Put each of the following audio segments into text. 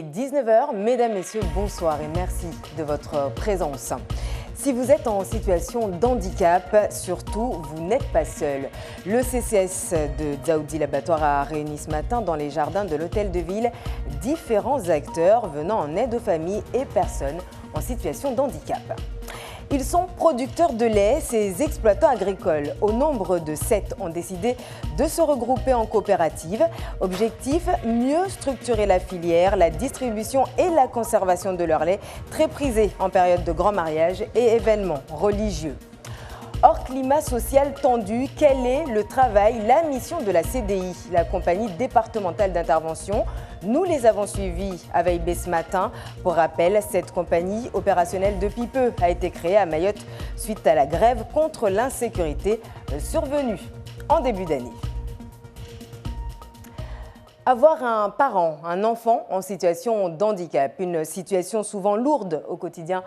19 h. Mesdames, Messieurs, bonsoir et merci de votre présence. Si vous êtes en situation de handicap, surtout, vous n'êtes pas seul. Le CCS de Dzaoudi l'Abattoir a réuni ce matin dans les jardins de l'hôtel de ville différents acteurs venant en aide aux familles et personnes en situation de handicap. Ils sont producteurs de lait, ces exploitants agricoles, au nombre de 7, ont décidé de se regrouper en coopérative. Objectif, mieux structurer la filière, la distribution et la conservation de leur lait, très prisé en période de grands mariages et événements religieux. Hors climat social tendu, quel est le travail, la mission de la CDI, la compagnie départementale d'intervention? Nous les avons suivis à Veillebé ce matin. Pour rappel, cette compagnie opérationnelle depuis peu a été créée à Mayotte suite à la grève contre l'insécurité survenue en début d'année. Avoir un parent, un enfant en situation de handicap, une situation souvent lourde au quotidien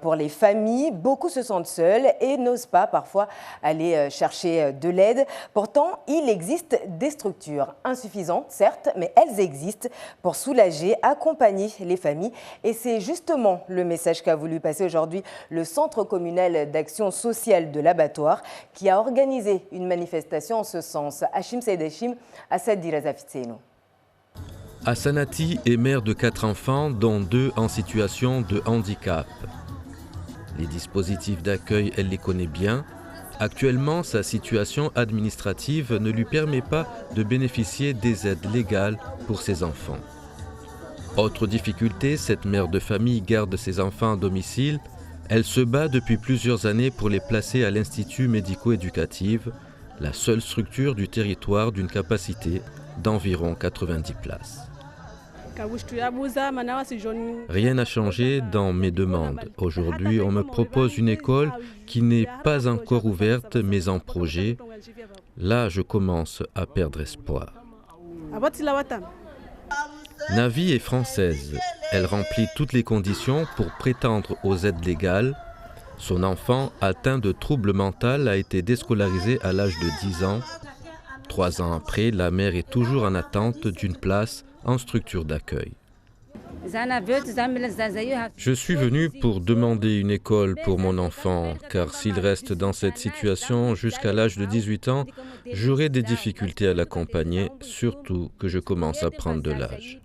pour les familles. Beaucoup se sentent seuls et n'osent pas parfois aller chercher de l'aide. Pourtant, il existe des structures insuffisantes, certes, mais elles existent pour soulager, accompagner les familles. Et c'est justement le message qu'a voulu passer aujourd'hui le Centre communal d'action sociale de l'Abattoir qui a organisé une manifestation en ce sens. Hachim Saïd Hachim, Assad Dirazafitseno. Hassanati est mère de 4 enfants, dont 2 en situation de handicap. Les dispositifs d'accueil, elle les connaît bien. Actuellement, sa situation administrative ne lui permet pas de bénéficier des aides légales pour ses enfants. Autre difficulté, cette mère de famille garde ses enfants à domicile. Elle se bat depuis plusieurs années pour les placer à l'Institut médico-éducatif, la seule structure du territoire d'une capacité d'environ 90 places. Rien n'a changé dans mes demandes. Aujourd'hui, on me propose une école qui n'est pas encore ouverte, mais en projet. Là, je commence à perdre espoir. Navi est française. Elle remplit toutes les conditions pour prétendre aux aides légales. Son enfant, atteint de troubles mentaux, a été déscolarisé à l'âge de 10 ans. 3 ans après, la mère est toujours en attente d'une place en structure d'accueil. Je suis venu pour demander une école pour mon enfant, car s'il reste dans cette situation jusqu'à l'âge de 18 ans, j'aurai des difficultés à l'accompagner, surtout que je commence à prendre de l'âge.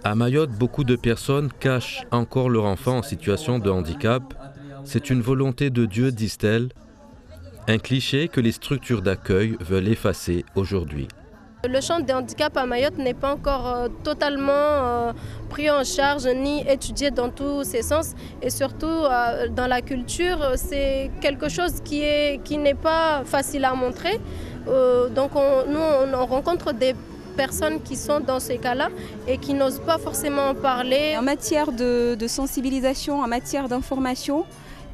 À Mayotte, beaucoup de personnes cachent encore leur enfant en situation de handicap. C'est une volonté de Dieu, disent-elles. Un cliché que les structures d'accueil veulent effacer aujourd'hui. Le champ des handicaps à Mayotte n'est pas encore totalement pris en charge ni étudié dans tous ses sens. Et surtout, dans la culture, c'est quelque chose qui n'est pas facile à montrer. Donc on rencontre des personnes qui sont dans ces cas-là et qui n'osent pas forcément en parler. En matière de sensibilisation, en matière d'information,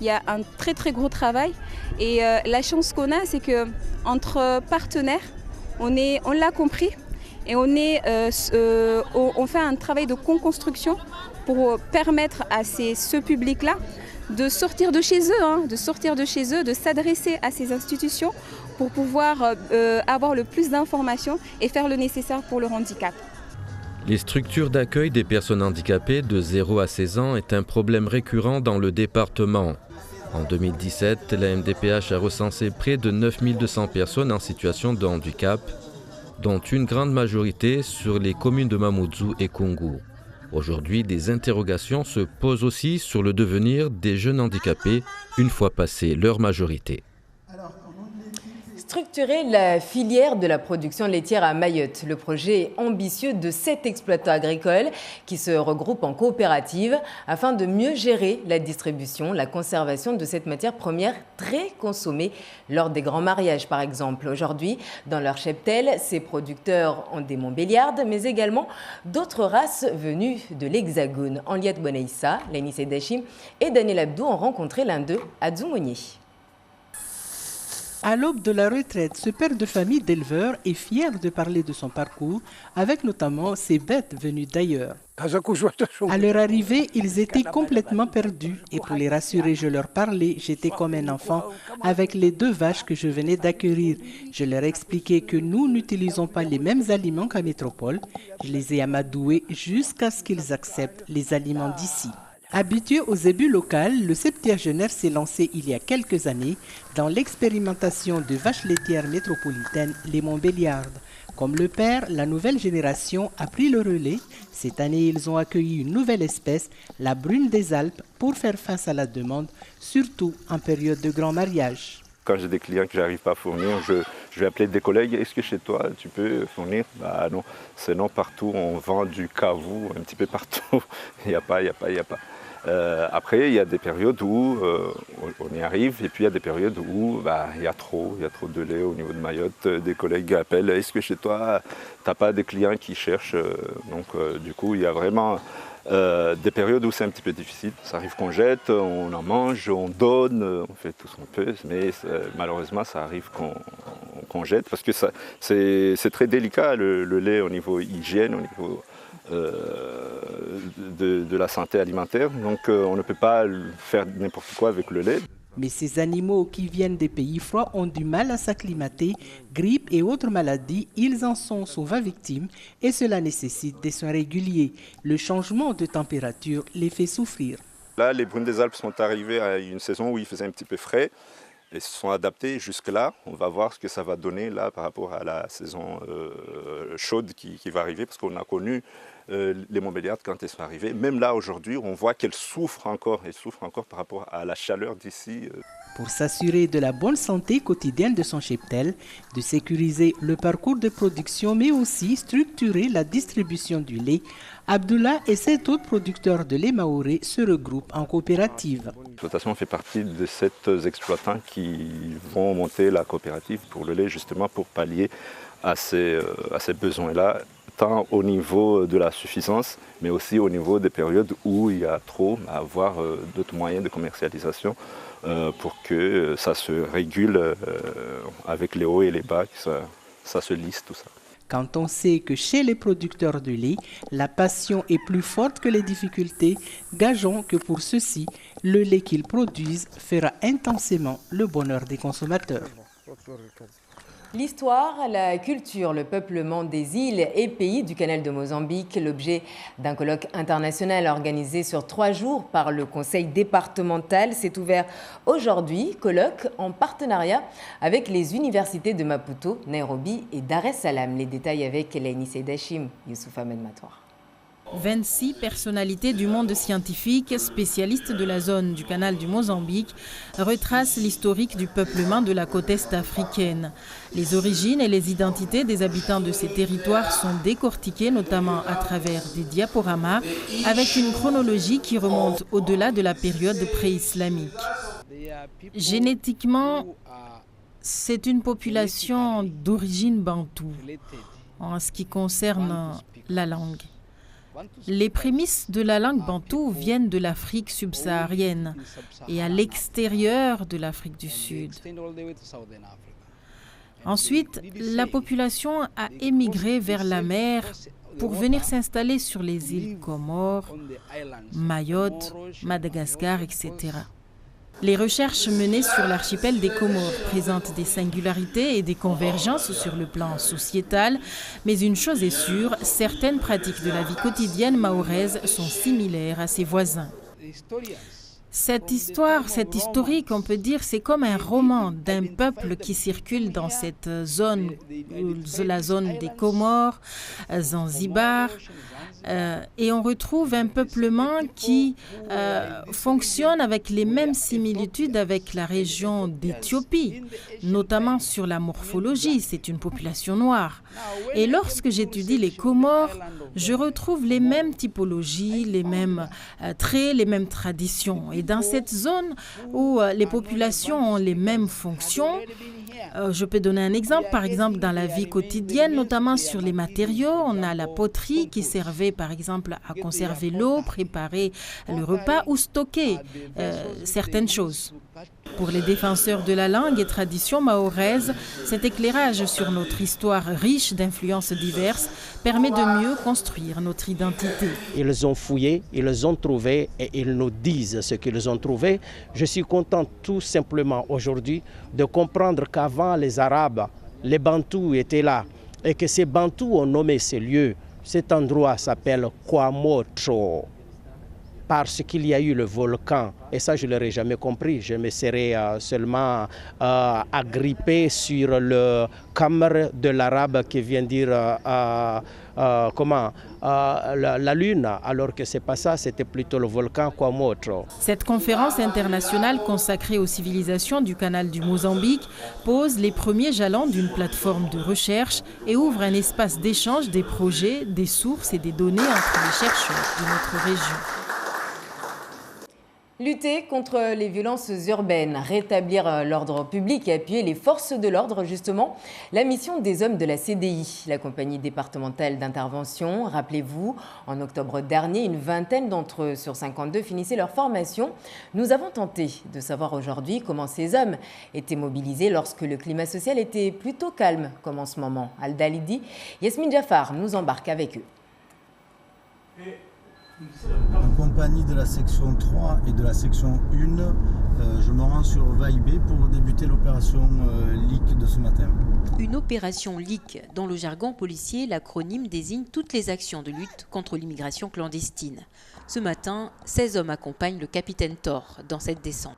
il y a un très très gros travail. Et la chance qu'on a, c'est qu'entre partenaires, on l'a compris et on fait un travail de co-construction pour permettre à ce public-là de sortir de chez eux, de s'adresser à ces institutions pour pouvoir avoir le plus d'informations et faire le nécessaire pour leur handicap. Les structures d'accueil des personnes handicapées de 0 à 16 ans est un problème récurrent dans le département. En 2017, la MDPH a recensé près de 9200 personnes en situation de handicap, dont une grande majorité sur les communes de Mamoudzou et Koungou. Aujourd'hui, des interrogations se posent aussi sur le devenir des jeunes handicapés une fois passée leur majorité. Structurer la filière de la production laitière à Mayotte. Le projet est ambitieux de 7 exploitants agricoles qui se regroupent en coopérative afin de mieux gérer la distribution, la conservation de cette matière première très consommée lors des grands mariages par exemple. Aujourd'hui, dans leur cheptel, ces producteurs ont des Montbéliardes, mais également d'autres races venues de l'Hexagone. Henriette Bonaïssa, Léni Sedachim et Daniel Abdou ont rencontré l'un d'eux à Dzoumonier. À l'aube de la retraite, ce père de famille d'éleveur est fier de parler de son parcours, avec notamment ses bêtes venues d'ailleurs. À leur arrivée, ils étaient complètement perdus et pour les rassurer, je leur parlais, j'étais comme un enfant avec les 2 vaches que je venais d'acquérir. Je leur expliquais que nous n'utilisons pas les mêmes aliments qu'à métropole. Je les ai amadoués jusqu'à ce qu'ils acceptent les aliments d'ici. Habitué aux ébus locaux, le septuagénaire s'est lancé il y a quelques années dans l'expérimentation de vaches laitières métropolitaines, les Montbéliardes. Comme le père, la nouvelle génération a pris le relais. Cette année, ils ont accueilli une nouvelle espèce, la brune des Alpes, pour faire face à la demande, surtout en période de grand mariage. Quand j'ai des clients que je n'arrive pas à fournir, je vais appeler des collègues. Est-ce que chez toi, tu peux fournir? Non, sinon partout, on vend du cavou un petit peu partout. Il n'y a pas. Après, il y a des périodes où on y arrive et puis il y a des périodes où il y a trop de lait au niveau de Mayotte. Des collègues appellent, est-ce que chez toi, tu n'as pas des clients qui cherchent? Donc du coup, il y a vraiment des périodes où c'est un petit peu difficile. Ça arrive qu'on jette, on en mange, on donne, on fait tout ce qu'on peut, mais malheureusement, ça arrive qu'on jette parce que c'est très délicat le lait au niveau hygiène, au niveau de la santé alimentaire. Donc on ne peut pas faire n'importe quoi avec le lait. Mais ces animaux qui viennent des pays froids ont du mal à s'acclimater, grippe et autres maladies, ils en sont souvent victimes et cela nécessite des soins réguliers. Le changement de température les fait souffrir. Là, les brunes des Alpes sont arrivées à une saison où il faisait un petit peu frais et se sont adaptés jusque-là. On va voir ce que ça va donner là par rapport à la saison chaude qui va arriver parce qu'on a connu les Montbéliardes quand elles sont arrivées. Même là, aujourd'hui, on voit qu'elles souffrent encore. Elles souffrent encore par rapport à la chaleur d'ici. Pour s'assurer de la bonne santé quotidienne de son cheptel, de sécuriser le parcours de production, mais aussi structurer la distribution du lait, Abdullah et 7 autres producteurs de lait maoré se regroupent en coopérative. L'exploitation fait partie de ces exploitants qui vont monter la coopérative pour le lait, justement pour pallier à ces besoins-là, tant au niveau de la suffisance, mais aussi au niveau des périodes où il y a trop, à avoir d'autres moyens de commercialisation pour que ça se régule avec les hauts et les bas, que ça se lisse tout ça. Quand on sait que chez les producteurs de lait, la passion est plus forte que les difficultés, gageons que pour ceux-ci, le lait qu'ils produisent fera intensément le bonheur des consommateurs. L'histoire, la culture, le peuplement des îles et pays du canal de Mozambique, l'objet d'un colloque international organisé sur 3 jours par le conseil départemental, s'est ouvert aujourd'hui. Colloque en partenariat avec les universités de Maputo, Nairobi et Dar es Salaam. Les détails avec Laini Seydachim, Youssouf Ahmed Matoir. 26 personnalités du monde scientifique, spécialistes de la zone du canal du Mozambique, retracent l'historique du peuplement de la côte est africaine. Les origines et les identités des habitants de ces territoires sont décortiquées, notamment à travers des diaporamas, avec une chronologie qui remonte au-delà de la période pré-islamique. Génétiquement, c'est une population d'origine bantoue, en ce qui concerne la langue. Les prémices de la langue bantoue viennent de l'Afrique subsaharienne et à l'extérieur de l'Afrique du Sud. Ensuite, la population a émigré vers la mer pour venir s'installer sur les îles Comores, Mayotte, Madagascar, etc. Les recherches menées sur l'archipel des Comores présentent des singularités et des convergences sur le plan sociétal, mais une chose est sûre, certaines pratiques de la vie quotidienne mahoraise sont similaires à ses voisins. Cette histoire, cette historique, on peut dire, c'est comme un roman d'un peuple qui circule dans cette zone, la zone des Comores, Zanzibar, et on retrouve un peuplement qui fonctionne avec les mêmes similitudes avec la région d'Éthiopie, notamment sur la morphologie, c'est une population noire. Et lorsque j'étudie les Comores, je retrouve les mêmes typologies, les mêmes traits, les mêmes traditions. Et dans cette zone où les populations ont les mêmes fonctions, je peux donner un exemple. Par exemple, dans la vie quotidienne, notamment sur les matériaux, on a la poterie qui servait par exemple à conserver l'eau, préparer le repas ou stocker certaines choses. Pour les défenseurs de la langue et tradition mahoraise, cet éclairage sur notre histoire riche d'influences diverses permet de mieux construire notre identité. Ils ont fouillé, ils ont trouvé et ils nous disent ce qu'ils ont trouvé. Je suis content tout simplement aujourd'hui de comprendre qu'avant les Arabes, les Bantous étaient là et que ces Bantous ont nommé ces lieux. Cet endroit s'appelle Kwamocho, parce qu'il y a eu le volcan. Et ça, je ne l'aurais jamais compris. Je me serais seulement agrippé sur le kamr de l'arabe qui vient dire la lune, alors que ce n'est pas ça, c'était plutôt le volcan Kwamocho. Cette conférence internationale consacrée aux civilisations du canal du Mozambique pose les premiers jalons d'une plateforme de recherche et ouvre un espace d'échange des projets, des sources et des données entre les chercheurs de notre région. Lutter contre les violences urbaines, rétablir l'ordre public et appuyer les forces de l'ordre, justement, la mission des hommes de la CDI, la compagnie départementale d'intervention. Rappelez-vous, en octobre dernier, une vingtaine d'entre eux sur 52 finissaient leur formation. Nous avons tenté de savoir aujourd'hui comment ces hommes étaient mobilisés lorsque le climat social était plutôt calme, comme en ce moment. Al-Dalidi, Yasmine Jaffar nous embarque avec eux. En compagnie de la section 3 et de la section 1, je me rends sur Vaibé pour débuter l'opération LIC de ce matin. Une opération LIC, dans le jargon policier, l'acronyme désigne toutes les actions de lutte contre l'immigration clandestine. Ce matin, 16 hommes accompagnent le capitaine Thor dans cette descente.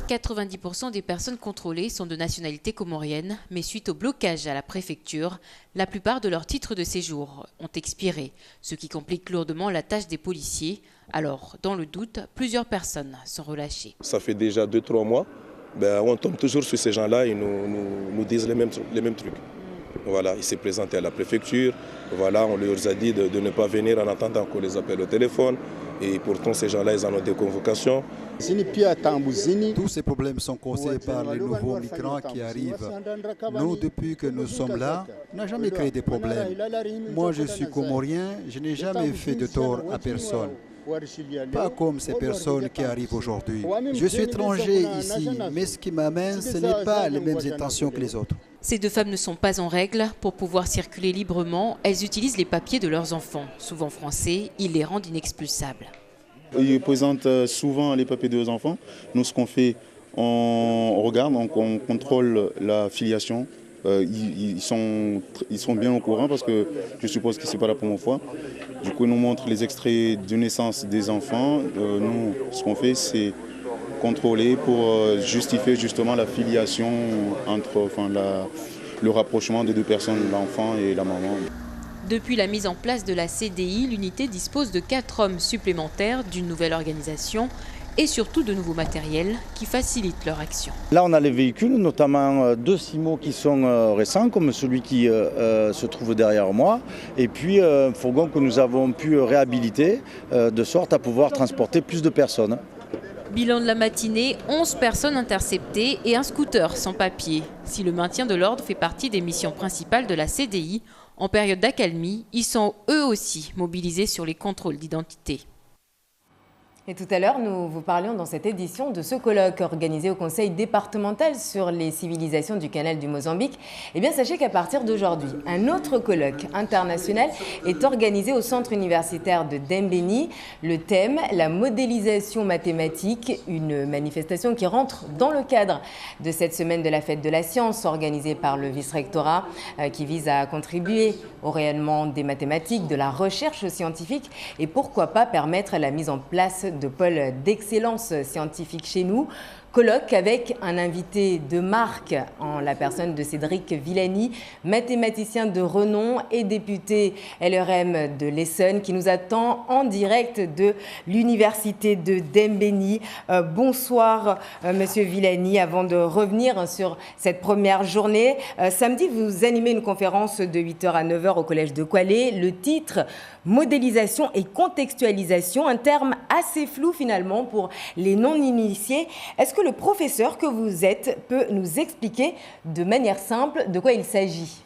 90% des personnes contrôlées sont de nationalité comorienne, mais suite au blocage à la préfecture, la plupart de leurs titres de séjour ont expiré, ce qui complique lourdement la tâche des policiers. Alors, dans le doute, plusieurs personnes sont relâchées. Ça fait déjà 2-3 mois, on tombe toujours sur ces gens-là et nous disent les mêmes trucs. Voilà, il s'est présenté à la préfecture, voilà, on leur a dit de ne pas venir en attendant qu'on les appelle au téléphone. Et pourtant, ces gens-là, ils en ont des convocations. Tous ces problèmes sont causés par les nouveaux migrants qui arrivent. Nous, depuis que nous sommes là, on n'a jamais créé des problèmes. Moi, je suis comorien, je n'ai jamais fait de tort à personne. Pas comme ces personnes qui arrivent aujourd'hui. Je suis étranger ici, mais ce qui m'amène, ce n'est pas les mêmes intentions que les autres. Ces deux femmes ne sont pas en règle. Pour pouvoir circuler librement, elles utilisent les papiers de leurs enfants. Souvent français, ils les rendent inexpulsables. Ils présentent souvent les papiers de leurs enfants. Nous, ce qu'on fait, on regarde, on contrôle la filiation. Ils sont bien au courant parce que je suppose que ce n'est pas la première fois. Du coup, ils nous montrent les extraits de naissance des enfants. Nous, ce qu'on fait, c'est contrôler pour justifier justement la filiation entre le rapprochement des deux personnes, l'enfant et la maman. Depuis la mise en place de la CDI, l'unité dispose de 4 hommes supplémentaires d'une nouvelle organisation et surtout de nouveaux matériels qui facilitent leur action. Là, on a les véhicules, notamment 2 Simo qui sont récents, comme celui qui se trouve derrière moi, et puis un fourgon que nous avons pu réhabiliter de sorte à pouvoir transporter plus de personnes. Bilan de la matinée, 11 personnes interceptées et un scooter sans papier. Si le maintien de l'ordre fait partie des missions principales de la CDI, en période d'accalmie, ils sont eux aussi mobilisés sur les contrôles d'identité. Et tout à l'heure, nous vous parlions dans cette édition de ce colloque organisé au Conseil départemental sur les civilisations du canal du Mozambique. Eh bien, sachez qu'à partir d'aujourd'hui, un autre colloque international est organisé au centre universitaire de Dembéni. Le thème, la modélisation mathématique, une manifestation qui rentre dans le cadre de cette semaine de la fête de la science organisée par le vice-rectorat qui vise à contribuer au rayonnement des mathématiques, de la recherche scientifique et pourquoi pas permettre la mise en place de pôles d'excellence scientifique chez nous. Colloque avec un invité de marque en la personne de Cédric Villani, mathématicien de renom et député LRM de l'Essonne qui nous attend en direct de l'université de Dembéni. Bonsoir Monsieur Villani, avant de revenir sur cette première journée. Samedi, vous animez une conférence de 8h à 9h au collège de Kwalé. Le titre « Modélisation et contextualisation », un terme assez flou finalement pour les non-initiés. Est-ce que le professeur que vous êtes peut nous expliquer de manière simple de quoi il s'agit ?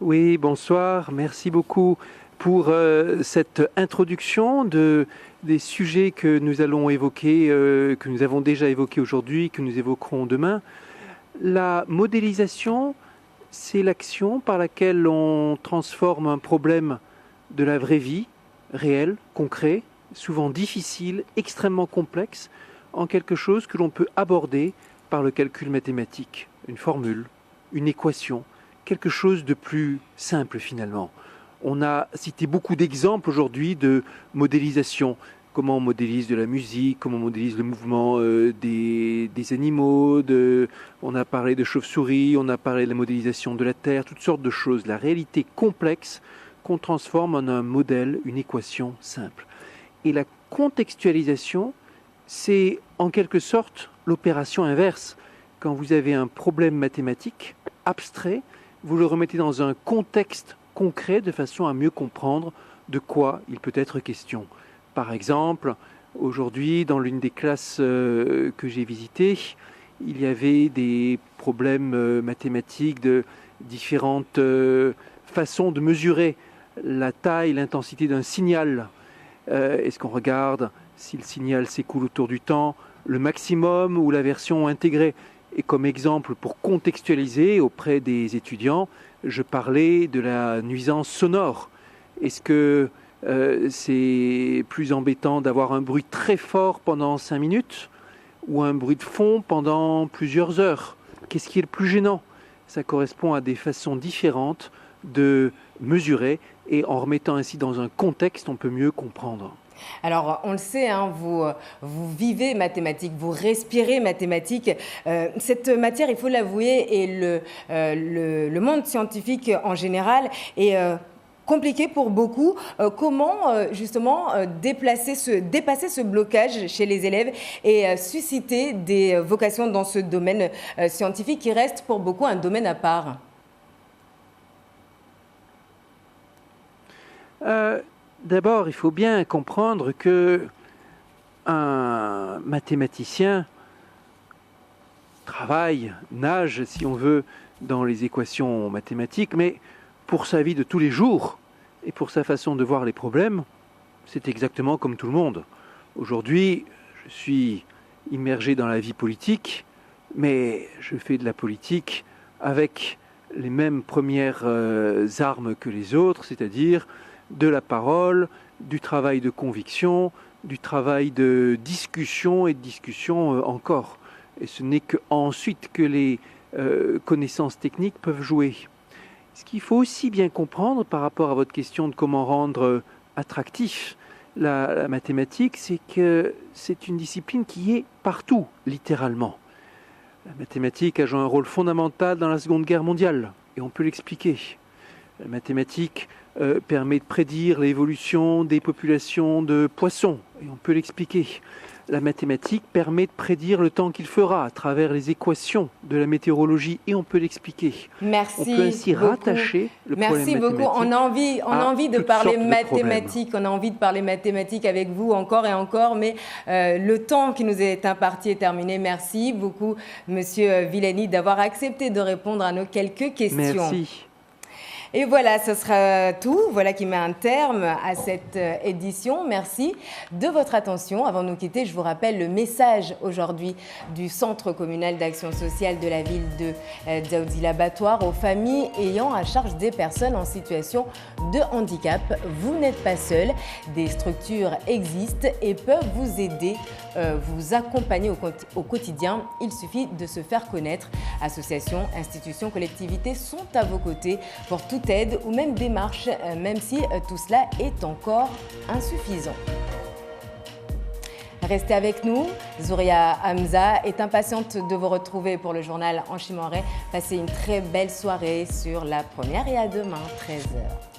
Oui, bonsoir. Merci beaucoup pour cette introduction des sujets que nous allons évoquer, que nous avons déjà évoqués aujourd'hui, que nous évoquerons demain. La modélisation, c'est l'action par laquelle on transforme un problème de la vraie vie, réel, concret, souvent difficile, extrêmement complexe, en quelque chose que l'on peut aborder par le calcul mathématique. Une formule, une équation, quelque chose de plus simple finalement. On a cité beaucoup d'exemples aujourd'hui de modélisation. Comment on modélise de la musique, comment on modélise le mouvement des animaux, on a parlé de chauves-souris, on a parlé de la modélisation de la Terre, toutes sortes de choses. La réalité complexe qu'on transforme en un modèle, une équation simple. Et la contextualisation, c'est en quelque sorte l'opération inverse. Quand vous avez un problème mathématique abstrait, vous le remettez dans un contexte concret de façon à mieux comprendre de quoi il peut être question. Par exemple, aujourd'hui, dans l'une des classes que j'ai visitées, il y avait des problèmes mathématiques de différentes façons de mesurer la taille, l'intensité d'un signal. Est-ce qu'on regarde si le signal s'écoule autour du temps, le maximum ou la version intégrée? Et comme exemple, pour contextualiser auprès des étudiants, je parlais de la nuisance sonore. Est-ce que c'est plus embêtant d'avoir un bruit très fort pendant 5 minutes ou un bruit de fond pendant plusieurs heures? Qu'est-ce qui est le plus gênant? Ça correspond à des façons différentes de mesurer et en remettant ainsi dans un contexte, on peut mieux comprendre. Alors, on le sait, hein, vous vivez mathématiques, vous respirez mathématiques. Cette matière, il faut l'avouer, et le monde scientifique en général est compliqué pour beaucoup. Comment justement dépasser ce blocage chez les élèves et susciter des vocations dans ce domaine scientifique qui reste pour beaucoup un domaine à part? D'abord, il faut bien comprendre que un mathématicien travaille, nage, si on veut, dans les équations mathématiques, mais pour sa vie de tous les jours et pour sa façon de voir les problèmes, c'est exactement comme tout le monde. Aujourd'hui, je suis immergé dans la vie politique, mais je fais de la politique avec les mêmes premières armes que les autres, c'est-à-dire de la parole, du travail de conviction, du travail de discussion et de discussion encore. Et ce n'est qu'ensuite que les connaissances techniques peuvent jouer. Ce qu'il faut aussi bien comprendre par rapport à votre question de comment rendre attractif la mathématique, c'est que c'est une discipline qui est partout, littéralement. La mathématique a joué un rôle fondamental dans la Seconde Guerre mondiale, et on peut l'expliquer. La mathématique permet de prédire l'évolution des populations de poissons, et on peut l'expliquer. La mathématique permet de prédire le temps qu'il fera à travers les équations de la météorologie, et on peut l'expliquer. Merci. On peut ainsi rattacher le problème mathématique. Merci beaucoup. On a envie de parler mathématiques. On a envie de parler mathématiques avec vous encore et encore, mais le temps qui nous est imparti est terminé. Merci beaucoup, Monsieur Villani, d'avoir accepté de répondre à nos quelques questions. Merci. Et voilà, ce sera tout. Voilà qui met un terme à cette édition. Merci de votre attention. Avant de nous quitter, je vous rappelle le message aujourd'hui du Centre communal d'action sociale de la ville de Dzaoudi l'Abattoir aux familles ayant à charge des personnes en situation de handicap. Vous n'êtes pas seul. Des structures existent et peuvent vous aider, vous accompagner au quotidien. Il suffit de se faire connaître. Associations, institutions, collectivités sont à vos côtés pour toute aide ou même démarche, même si tout cela est encore insuffisant. Restez avec nous. Zouria Hamza est impatiente de vous retrouver pour le journal en Chimanré. Passez une très belle soirée sur La Première et à demain, 13h.